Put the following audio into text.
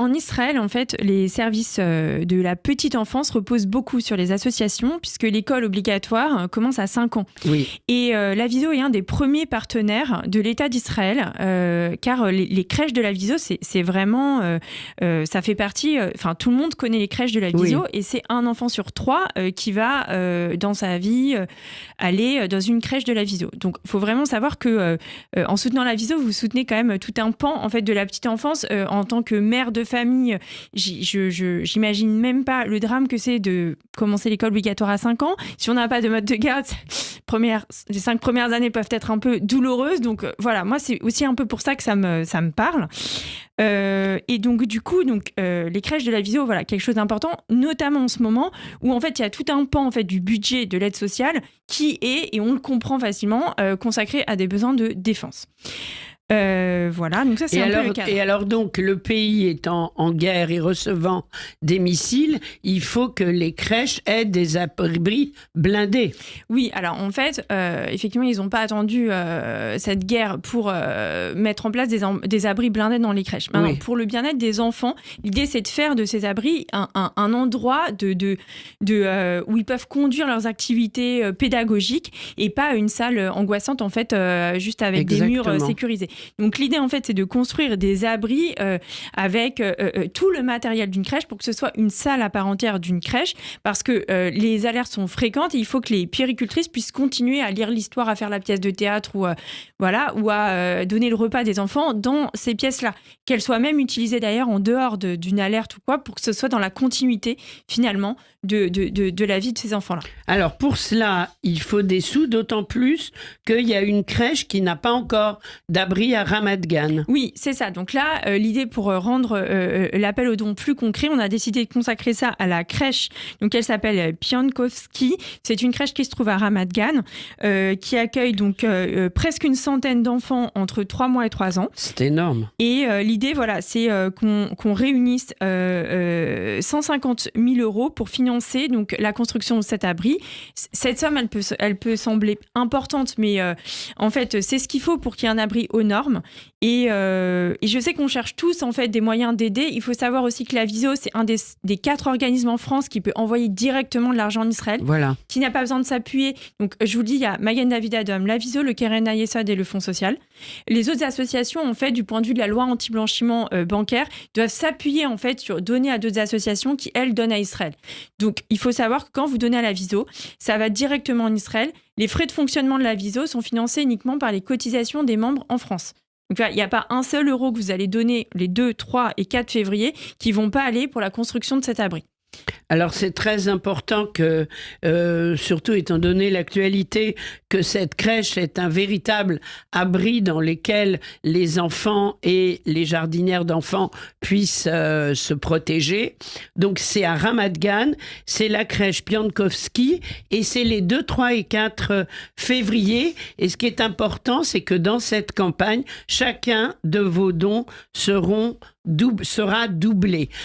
en Israël, en fait, les services de la petite enfance reposent beaucoup sur les associations, puisque l'école obligatoire commence à 5 ans. Oui. Et la Viso est un des premiers partenaires de l'État d'Israël, car les crèches de la Viso, c'est vraiment... ça fait partie... Enfin, tout le monde connaît les crèches de la Viso, et c'est un enfant sur 3 qui va, dans sa vie, aller dans une crèche de la Viso. Donc, il faut vraiment savoir que en soutenant la Viso, vous soutenez quand même tout un pan en fait, de la petite enfance. En tant que mère de famille, j'imagine même pas le drame que c'est de commencer l'école obligatoire à 5 ans. Si on n'a pas de mode de garde, les 5 premières années peuvent être un peu douloureuses. Donc voilà, moi, c'est aussi un peu pour ça que ça me parle. Et donc, du coup, les crèches de la Viso, voilà, quelque chose d'important, notamment en ce moment où, en fait, il y a tout un pan en fait, du budget de l'aide sociale qui est, et on le comprend facilement, consacré à des besoins de défense. Voilà, donc ça c'est peu le cadre. Et alors donc, le pays étant en guerre et recevant des missiles, il faut que les crèches aient des abris blindés. Oui, alors en fait, effectivement, ils n'ont pas attendu cette guerre pour mettre en place des abris blindés dans les crèches. Maintenant, pour le bien-être des enfants, l'idée c'est de faire de ces abris un endroit où ils peuvent conduire leurs activités pédagogiques et pas une salle angoissante en fait, juste avec des murs sécurisés. Donc l'idée en fait c'est de construire des abris avec tout le matériel d'une crèche pour que ce soit une salle à part entière d'une crèche, parce que les alertes sont fréquentes et il faut que les puéricultrices puissent continuer à lire l'histoire, à faire la pièce de théâtre ou à donner le repas des enfants dans ces pièces-là, qu'elles soient même utilisées d'ailleurs en dehors d'une alerte ou quoi, pour que ce soit dans la continuité finalement de la vie de ces enfants-là. Alors pour cela, il faut des sous, d'autant plus qu'il y a une crèche qui n'a pas encore d'abri à Ramat Gan. Oui, c'est ça. Donc là, l'idée pour rendre l'appel aux dons plus concret, on a décidé de consacrer ça à la crèche. Donc elle s'appelle Piankowski. C'est une crèche qui se trouve à Ramat Gan, qui accueille donc presque une centaine d'enfants entre 3 mois et 3 ans. C'est énorme. Et l'idée, voilà, c'est qu'on réunisse 150 000 € pour financer donc la construction de cet abri. Cette somme, elle peut sembler importante, mais en fait, c'est ce qu'il faut pour qu'il y ait un abri aux normes. Et je sais qu'on cherche tous en fait des moyens d'aider. Il faut savoir aussi que la Viso, c'est un des 4 organismes en France qui peut envoyer directement de l'argent en Israël, qui n'a pas besoin de s'appuyer. Donc, je vous le dis, il y a Magen David Adom, la Viso, le Keren Hayesod et le Fonds social. Les autres associations, en fait, du point de vue de la loi anti-blanchiment bancaire, doivent s'appuyer en fait sur donner à d'autres associations qui, elles, donnent à Israël. Donc, il faut savoir que quand vous donnez à la Viso, ça va directement en Israël. Les frais de fonctionnement de la Viso sont financés uniquement par les cotisations des membres en France. Donc là, il n'y a pas un seul euro que vous allez donner les 2, 3 et 4 février qui ne vont pas aller pour la construction de cet abri. Alors c'est très important que, surtout étant donné l'actualité, que cette crèche est un véritable abri dans lequel les enfants et les jardinières d'enfants puissent se protéger. Donc c'est à Ramat Gan, c'est la crèche Piankowski et c'est les 2, 3 et 4 février. Et ce qui est important, c'est que dans cette campagne, chacun de vos dons sera doublé.